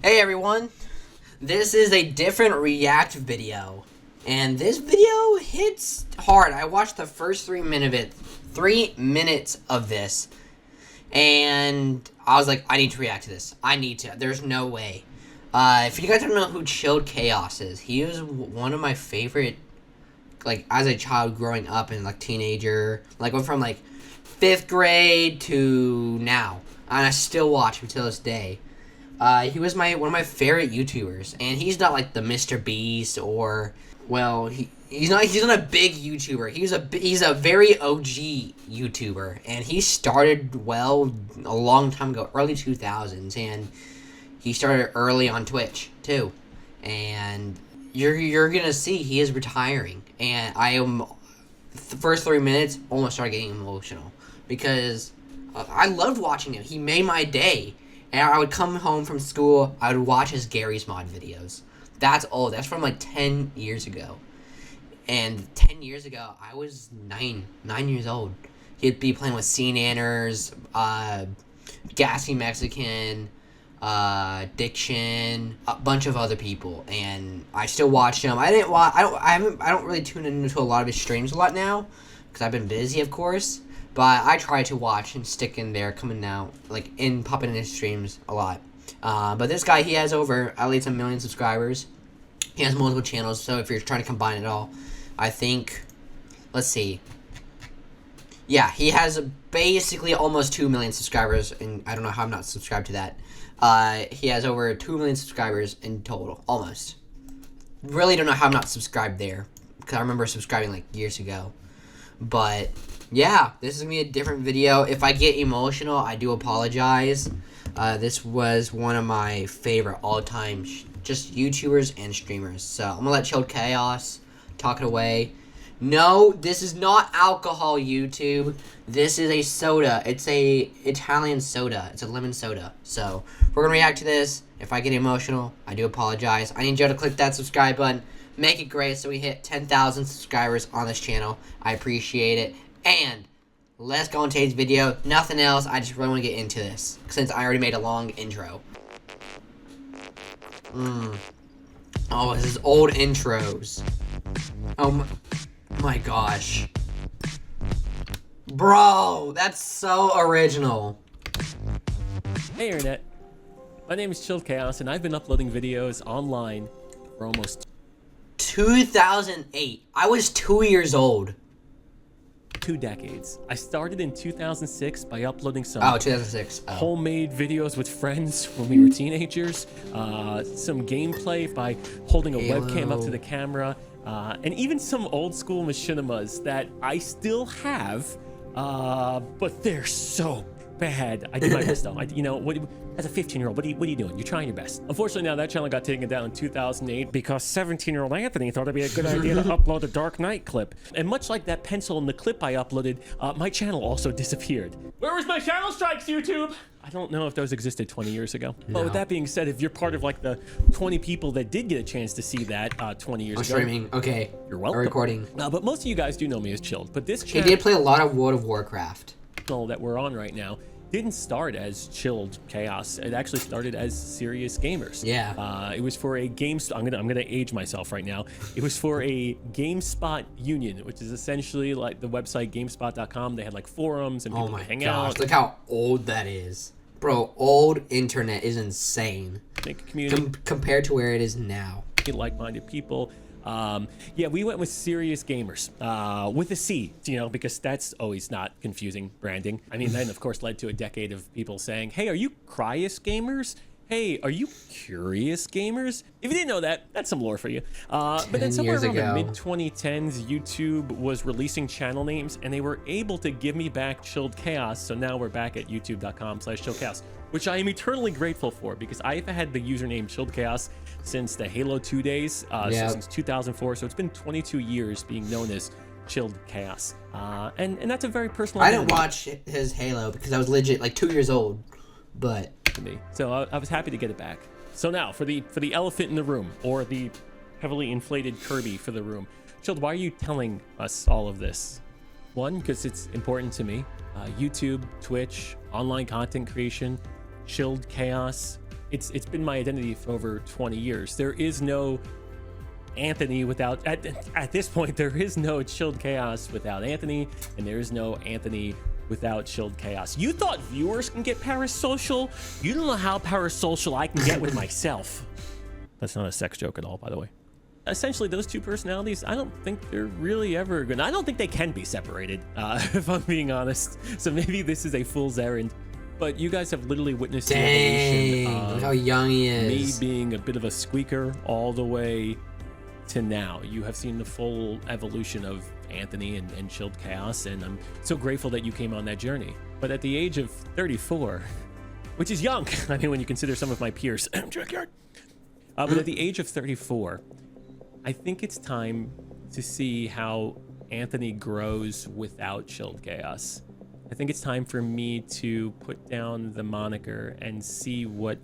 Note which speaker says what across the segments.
Speaker 1: Hey everyone, this is a different react video, and this video hits hard. I watched the first 3 minutes of this, and I was like, I need to react to this. I need to. There's no way. If you guys don't know who ChilledChaos is, he was one of my favorite, like, as a child growing up and, like, teenager. Like, went from, like, 5th grade to now, and I still watch him till this day. He was one of my favorite YouTubers, and he's not like the Mr. Beast or, well, he's not a big YouTuber. He's a very OG YouTuber, and he started a long time ago, early 2000s, and he started early on Twitch too. And you're gonna see he is retiring, and the first 3 minutes almost started getting emotional because I loved watching him. He made my day. And I would come home from school, I would watch his Garry's Mod videos. That's old. That's from like 10 years ago. And 10 years ago, I was 9 years old. He'd be playing with C-Nanners, Gassy Mexican, Diction, a bunch of other people. And I still watch him. I don't really tune into a lot of his streams a lot now, because I've been busy, of course. But I try to watch and stick in there, coming out, like, popping in his streams a lot. But this guy, he has over at least 1 million subscribers. He has multiple channels, so if you're trying to combine it all, I think, let's see. Yeah, he has basically almost 2 million subscribers, and I don't know how I'm not subscribed to that. He has over 2 million subscribers in total, almost. Really don't know how I'm not subscribed there, because I remember subscribing, like, years ago. But yeah, this is going to be a different video. If I get emotional, I do apologize. This was one of my favorite all-time just YouTubers and streamers. So I'm going to let ChilledChaos talk it away. No, this is not alcohol, YouTube. This is a soda. It's a Italian soda. It's a lemon soda. So we're going to react to this. If I get emotional, I do apologize. I need you to click that subscribe button. Make it great so we hit 10,000 subscribers on this channel. I appreciate it. And let's go on today's video. Nothing else. I just really want to get into this since I already made a long intro. Oh, this is old intros. Oh my gosh. Bro, that's so original.
Speaker 2: Hey Internet, my name is ChilledChaos and I've been uploading videos online for almost
Speaker 1: 2008. I was 2 years old.
Speaker 2: 2 decades. I started in 2006 by uploading some
Speaker 1: 2006.
Speaker 2: homemade videos with friends when we were teenagers, some gameplay by holding a webcam up to the camera, and even some old school machinimas that I still have, but they're so bad. I did my best though. As a 15-year-old, what are you doing? You're trying your best. Unfortunately, now that channel got taken down in 2008 because 17-year-old Anthony thought it'd be a good idea to upload a Dark Knight clip. And much like that pencil in the clip I uploaded, my channel also disappeared. Where was my channel strikes, YouTube? I don't know if those existed 20 years ago. No. But with that being said, if you're part of like the 20 people that did get a chance to see that 20 years ago.
Speaker 1: Streaming, okay.
Speaker 2: You're welcome.
Speaker 1: Recording.
Speaker 2: But most of you guys do know me as Chilled. But this channel,
Speaker 1: he did play a lot of World of Warcraft.
Speaker 2: That we're on right now didn't start as ChilledChaos. It actually started as Serious Gamers.
Speaker 1: Yeah.
Speaker 2: It was for a I'm gonna age myself right now. It was for a GameSpot union, which is essentially like the website GameSpot.com. They had like forums and people could hang out.
Speaker 1: Look how old that is, bro. Old internet is insane.
Speaker 2: Make a community
Speaker 1: compared to where it is now.
Speaker 2: Like-minded people. Yeah, we went with Serious Gamers, with a C, because that's always not confusing branding. I mean, then of course led to a decade of people saying, hey, are you Cryous Gamers? Hey, are you Curious Gamers? If you didn't know that, that's some lore for you. But then somewhere around the mid-2010s, YouTube was releasing channel names, and they were able to give me back ChilledChaos, so now we're back at youtube.com/ChilledChaos, which I am eternally grateful for, because I've had the username ChilledChaos since the Halo 2 days, so since 2004, so it's been 22 years being known as ChilledChaos. And that's a very personal
Speaker 1: I didn't watch his Halo because I was legit like 2 years old, but
Speaker 2: me. So I was happy to get it back. So now for the elephant in the room, or the heavily inflated Kirby for the room. Chilled, why are you telling us all of this? One, because it's important to me. YouTube, Twitch, online content creation, ChilledChaos, it's been my identity for over 20 years. There is no Anthony without, at this point, there is no Chilled Chaos without Anthony, and there is no Anthony without Chilled Chaos. You thought viewers can get parasocial? You don't know how parasocial I can get with myself. That's not a sex joke at all, by the way. Essentially, those two personalities, I don't think they're really ever gonna, I don't think they can be separated, if I'm being honest. So maybe this is a fool's errand. But you guys have literally witnessed the evolution of
Speaker 1: look how young he is.
Speaker 2: me being a bit of a squeaker all the way to now. You have seen the full evolution of Anthony and Chilled Chaos, and I'm so grateful that you came on that journey. But at the age of 34, which is young, I mean, when you consider some of my peers, Junkyard. But at the age of 34, I think it's time to see how Anthony grows without Chilled Chaos. I think it's time for me to put down the moniker and see what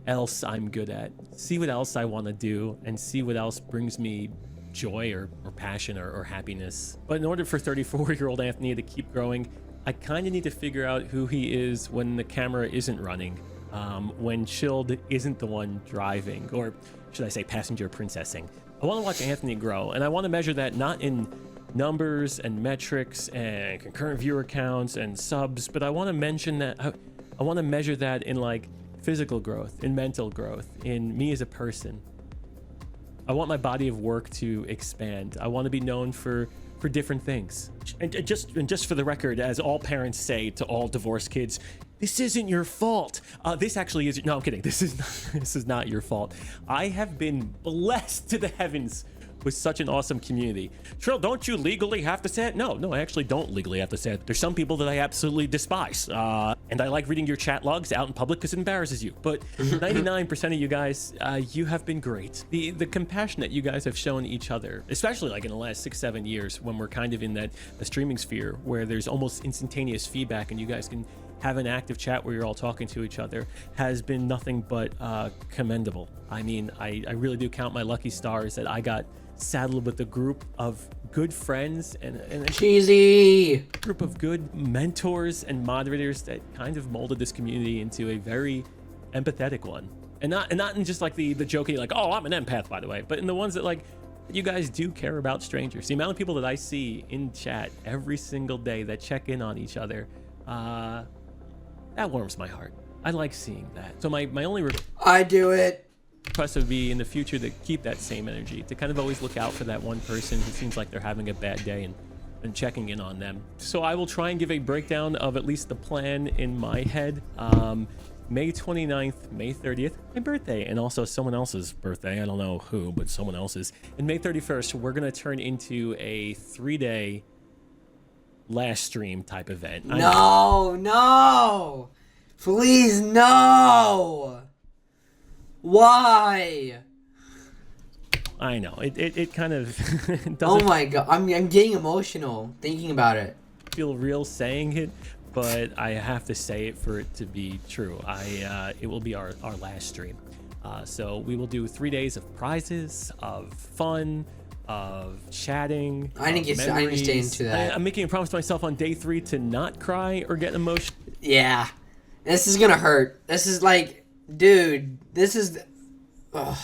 Speaker 2: else I'm good at, see what else I want to do, and see what else brings me joy or passion or happiness. But in order for 34-year-old Anthony to keep growing, I kind of need to figure out who he is when the camera isn't running, when Chilled isn't the one driving, or should I say passenger princessing. I want to watch Anthony grow, and I want to measure that not in numbers and metrics and concurrent viewer counts and subs, but I want to mention that I want to measure that in like physical growth, in mental growth, in me as a person. I want my body of work to expand. I want to be known for different things. And just for the record, as all parents say to all divorced kids, this isn't your fault. This actually is. No, I'm kidding. This is not your fault. I have been blessed to the heavens with such an awesome community. Trill, don't you legally have to say it? No, I actually don't legally have to say it. There's some people that I absolutely despise. And I like reading your chat logs out in public because it embarrasses you. But 99% of you guys, you have been great. The compassion that you guys have shown each other, especially like in the last 6-7 years when we're kind of in the streaming sphere where there's almost instantaneous feedback and you guys can have an active chat where you're all talking to each other, has been nothing but commendable. I mean, I really do count my lucky stars that I got saddled with a group of good friends and a
Speaker 1: cheesy
Speaker 2: group of good mentors and moderators that kind of molded this community into a very empathetic one, and not in just like the jokey like, oh, I'm an empath, by the way, but in the ones that like, you guys do care about strangers. The amount of people that I see in chat every single day that check in on each other, that warms my heart. I like seeing that. So my only
Speaker 1: I do it.
Speaker 2: request would be in the future to keep that same energy, to kind of always look out for that one person who seems like they're having a bad day and checking in on them. So I will try and give a breakdown of at least the plan in my head. May 29th, May 30th, my birthday, and also someone else's birthday. I don't know who, but someone else's. And May 31st, we're going to turn into a 3-day last stream type event.
Speaker 1: No, please, no. Why?
Speaker 2: I know it kind of doesn't.
Speaker 1: Oh my god, I'm getting emotional thinking about it.
Speaker 2: Feel real saying it, but I have to say it for it to be true. It will be our last stream. So we will do 3 days of prizes, of fun, of chatting.
Speaker 1: I need to stay into that.
Speaker 2: I'm making a promise to myself on day 3 to not cry or get emotional.
Speaker 1: Yeah, this is gonna hurt. This is like, dude, this is. Ugh.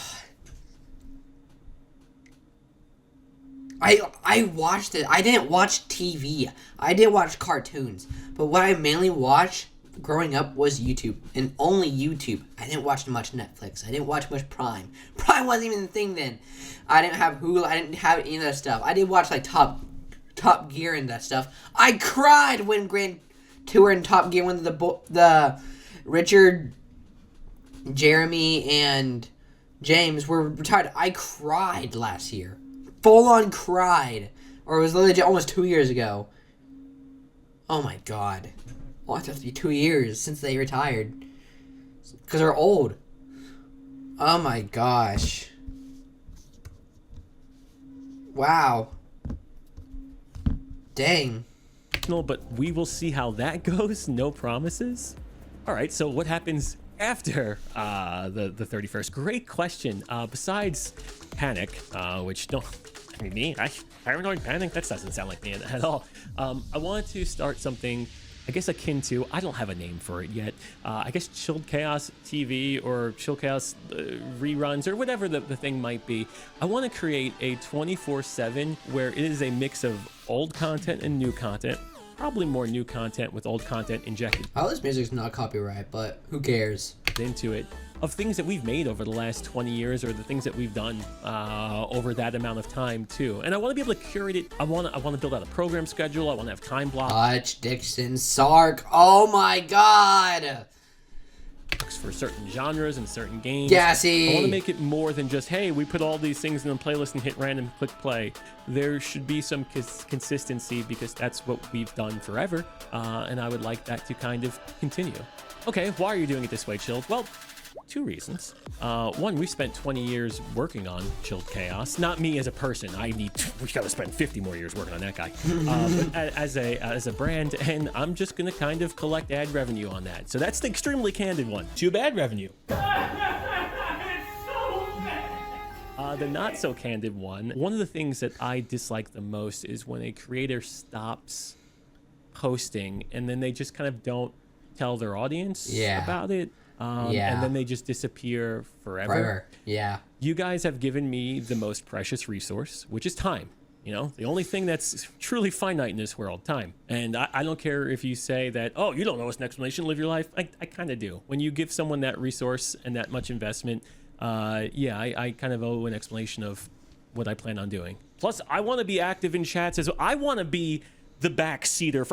Speaker 1: I watched it. I didn't watch TV. I did watch cartoons. But what I mainly watched growing up was YouTube. And only YouTube. I didn't watch much Netflix. I didn't watch much Prime. Prime wasn't even the thing then. I didn't have Hulu. I didn't have any of that stuff. I did watch like Top Gear and that stuff. I cried when Grand Tour and Top Gear, when the Richard, Jeremy, and James were retired. I cried last year. Full on cried. Or it was literally almost 2 years ago. Oh my god. Well, it has to be 2 years since they retired. Because they're old. Oh my gosh. Wow. Dang.
Speaker 2: But we will see how that goes. No promises. All right, so what happens after the 31st? Great question. Besides panic, which don't, I mean, me, paranoid panic, that doesn't sound like me at all. I wanted to start something I guess akin to, I don't have a name for it yet. I guess Chilled Chaos TV or Chilled Chaos reruns or whatever the thing might be. I want to create a 24/7 where it is a mix of old content and new content. Probably more new content with old content injected.
Speaker 1: All this music's not copyright, but who cares?
Speaker 2: Into it, of things that we've made over the last 20 years or the things that we've done over that amount of time too. And I want to be able to curate it. I want to build out a program schedule. I want to have time blocks.
Speaker 1: Hutch, Dixon, Sark. Oh my god.
Speaker 2: For certain genres and certain games.
Speaker 1: Gassy.
Speaker 2: I want to make it more than just, hey, we put all these things in a playlist and hit random, click play. There should be some consistency because that's what we've done forever. And I would like that to kind of continue. Okay, why are you doing it this way, Chilled? Well, two reasons. One, we spent 20 years working on Chilled Chaos. Not me as a person. We gotta spend 50 more years working on that guy. But as a brand, and I'm just gonna kind of collect ad revenue on that. So that's the extremely candid one. Too bad revenue. The not so candid one of the things that I dislike the most is when a creator stops posting and then they just kind of don't tell their audience about it. And then they just disappear forever. Yeah. You guys have given me the most precious resource, which is time. You know, the only thing that's truly finite in this world, time. And I don't care if you say that, oh, you don't know what's an explanation, live your life. I kind of do. When you give someone that resource and that much investment, I kind of owe an explanation of what I plan on doing. Plus, I want to be active in chats as well. I want to be the backseater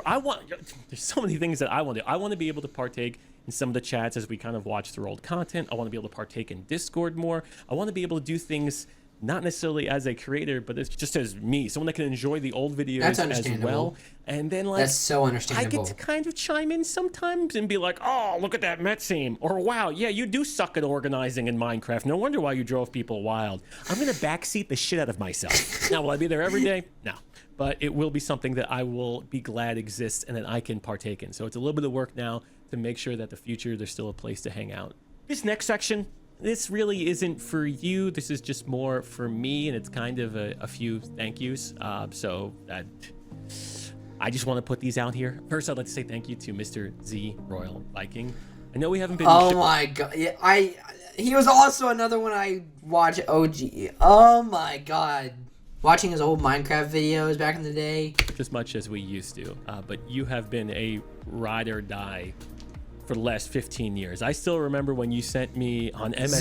Speaker 2: there's so many things that I want to do. I want to be able to partake in some of the chats as we kind of watch through old content. I want to be able to partake in Discord more. I want to be able to do things not necessarily as a creator, but it's just as me, someone that can enjoy the old videos as well. And then
Speaker 1: that's so understandable.
Speaker 2: I get to kind of chime in sometimes and be like, oh, look at that Met seam. Or wow, yeah, you do suck at organizing in Minecraft. No wonder why you drove people wild. I'm going to backseat the shit out of myself. Now, will I be there every day? No. But it will be something that I will be glad exists and that I can partake in. So it's a little bit of work now to make sure that the future, there's still a place to hang out. This next section, this really isn't for you. This is just more for me, and it's kind of a few thank yous. So I just want to put these out here. First, I'd like to say thank you to Mr. Z Royal Viking. I know we haven't been.
Speaker 1: Oh my god! Yeah, he was also another one I watch. OG. Oh my god! Watching his old Minecraft videos back in the day.
Speaker 2: As much as we used to, but you have been a ride or die for the last 15 years. I still remember when you sent me on MSN. I was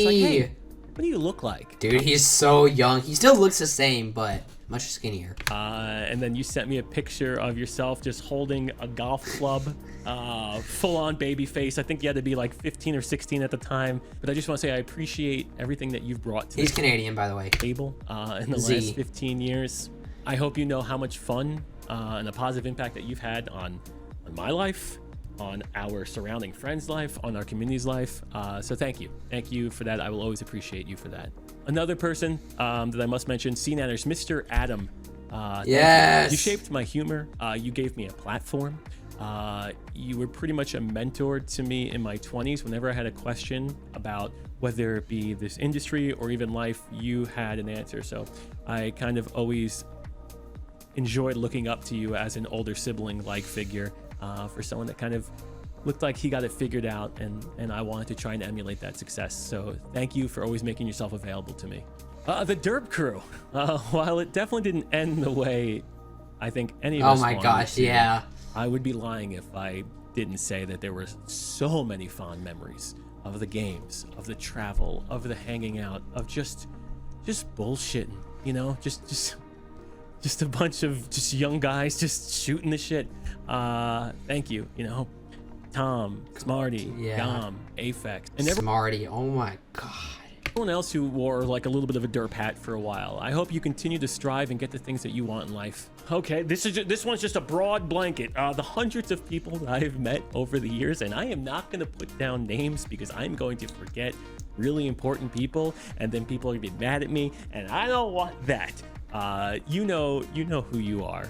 Speaker 2: like, hey, what do you look like?
Speaker 1: Dude, he's so young. He still looks the same, but much skinnier.
Speaker 2: And then you sent me a picture of yourself just holding a golf club, full-on baby face. I think you had to be like 15 or 16 at the time. But I just want to say I appreciate everything that you've brought to
Speaker 1: He's Canadian, by the way.
Speaker 2: Table in the last 15 years. I hope you know how much fun and a positive impact that you've had on my life, on our surrounding friends' life, on our community's life. So thank you. Thank you for that. I will always appreciate you for that. Another person that I must mention, CNanners, Mr. Adam.
Speaker 1: Yes.
Speaker 2: You shaped my humor. You gave me a platform. You were pretty much a mentor to me in my 20s. Whenever I had a question about whether it be this industry or even life, you had an answer. So I kind of always enjoyed looking up to you as an older sibling-like figure. For someone that kind of looked like he got it figured out, and I wanted to try and emulate that success. So thank you for always making yourself available to me. The Derp crew, while it definitely didn't end the way I think any of us wanted to,
Speaker 1: yeah.
Speaker 2: I would be lying if I didn't say that there were so many fond memories of the games, of the travel, of the hanging out, of just bullshitting, you know, just a bunch of just young guys just shooting the shit. Thank you, you know, Tom, Smarty, Dom, Aphex, and
Speaker 1: Smarty. Oh my god.
Speaker 2: Everyone else who wore like a little bit of a derp hat for a while. I hope you continue to strive and get the things that you want in life. Okay, this one's just a broad blanket. The hundreds of people that I've met over the years, and I am not going to put down names because I'm going to forget really important people, and then people are going to be mad at me, and I don't want that. You know who you are.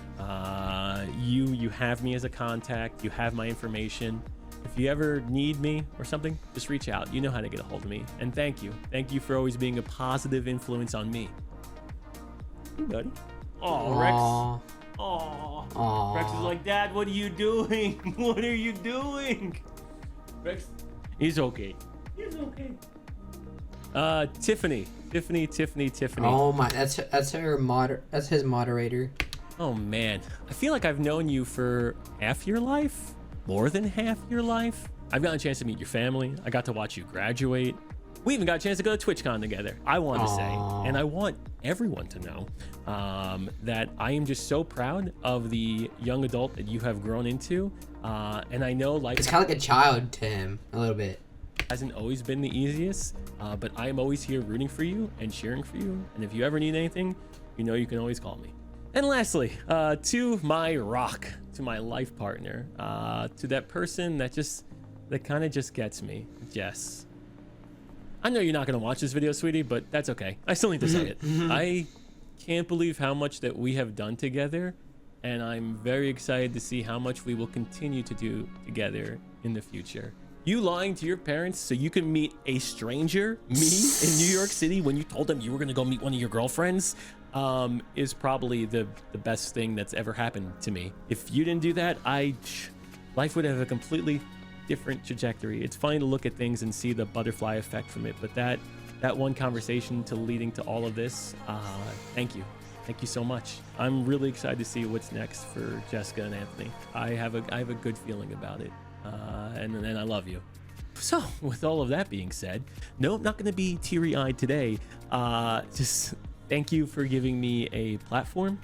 Speaker 2: You have me as a contact. You have my information. If you ever need me or something, just reach out. You know how to get a hold of me. And thank you for always being a positive influence on me. Hey, buddy. Oh, Rex. Aw. Rex is like, Dad, what are you doing? What are you doing? Rex, he's okay. He's okay. Tiffany.
Speaker 1: Oh my, that's his moderator.
Speaker 2: Oh man, I feel like I've known you for half your life, more than half your life. I've gotten a chance to meet your family. I got to watch you graduate. We even got a chance to go to TwitchCon together. I want to say, and I want everyone to know that I am just so proud of the young adult that you have grown into. And I know life,
Speaker 1: it's kind of like a child to him, a little bit.
Speaker 2: Hasn't always been the easiest, but I am always here rooting for you and cheering for you. And if you ever need anything, you know you can always call me. And lastly, to my rock, to my life partner, to that person that kind of just gets me, Jess. I know you're not gonna watch this video, sweetie, but that's okay. I still need to say it. I can't believe how much that we have done together, and I'm very excited to see how much we will continue to do together in the future. You lying to your parents so you can meet a stranger, me, in New York City when you told them you were gonna go meet one of your girlfriends, is probably the best thing that's ever happened to me. If you didn't do that, life would have a completely different trajectory. It's funny to look at things and see the butterfly effect from it, but that one conversation to leading to all of this, thank you so much. I'm really excited to see what's next for Jessica and Anthony. I have a good feeling about it, and I love you. So with all of that being said, no, I'm not going to be teary-eyed today. Just thank you for giving me a platform.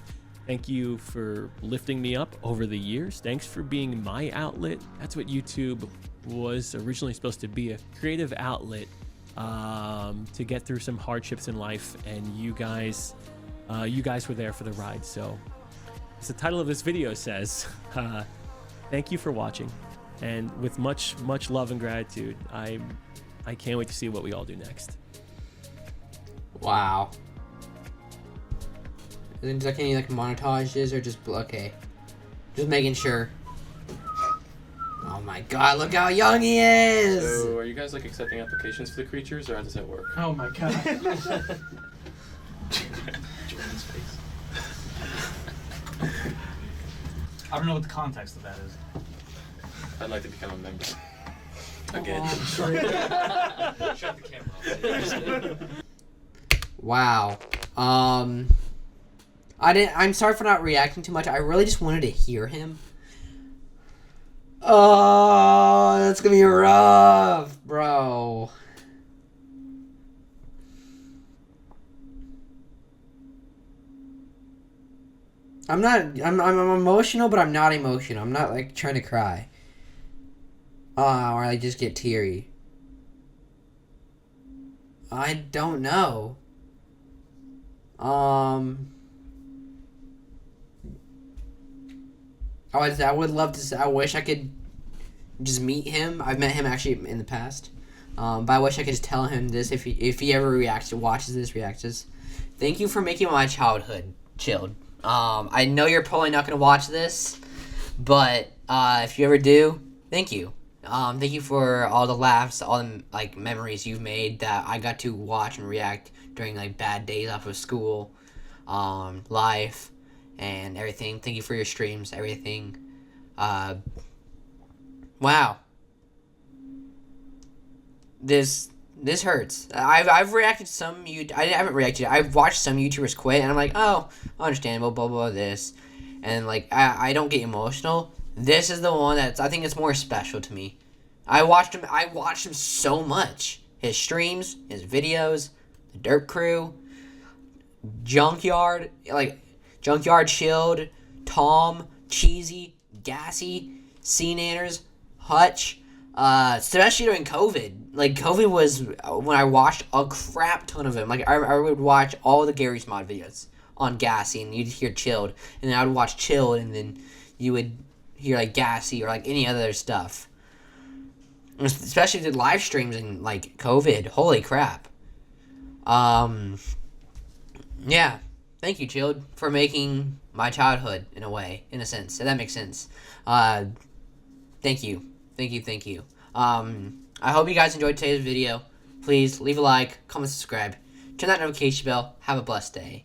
Speaker 2: Thank you for lifting me up over the years. Thanks for being my outlet. That's what YouTube was originally supposed to be, a creative outlet to get through some hardships in life. And you guys were there for the ride. So as the title of this video says, thank you for watching. And with much, much love and gratitude, I can't wait to see what we all do next.
Speaker 1: Wow. Is there any like montages or just okay? Just making sure. Oh my God! Look how young he is.
Speaker 3: So, are you guys like accepting applications for the creatures, or how does that work?
Speaker 4: Oh my God!
Speaker 3: Jordan's face.
Speaker 4: I don't know what the context of that is.
Speaker 3: I'd like to become a member. Again. Shut the camera off.
Speaker 1: Wow. I'm sorry for not reacting too much. I really just wanted to hear him. Oh, that's gonna be rough, bro. I'm emotional, but I'm not emotional. I'm not like trying to cry. Or I just get teary. I don't know. I would love to. I wish I could just meet him. I've met him actually in the past, but I wish I could just tell him this if he ever watches this. Thank you for making my childhood chilled. I know you're probably not gonna watch this, but if you ever do, thank you. Thank you for all the laughs, all the like memories you've made that I got to watch and react during like bad days off of school, life, and everything. Thank you for your streams, everything. Wow. This hurts. I've reacted to some I haven't reacted. I've watched some YouTubers quit, and I'm like, oh, understandable, blah blah, this, and like I don't get emotional. This is the one I think it's more special to me. I watched him so much. His streams, his videos, the Derp Crew, Junkyard, Chilled, Tom, Cheesy, Gassy, C-Nanners, Hutch, especially during COVID. Like, COVID was when I watched a crap ton of them. Like, I would watch all the Gary's Mod videos on Gassy, and you'd hear Chilled, and then I would watch Chilled, and then you would hear, like, Gassy or, like, any other stuff. Especially the live streams in, like, COVID. Holy crap. Yeah. Thank you, Chilled, for making my childhood, in a sense. That makes sense. Thank you. I hope you guys enjoyed today's video. Please leave a like, comment, subscribe, turn that notification bell. Have a blessed day.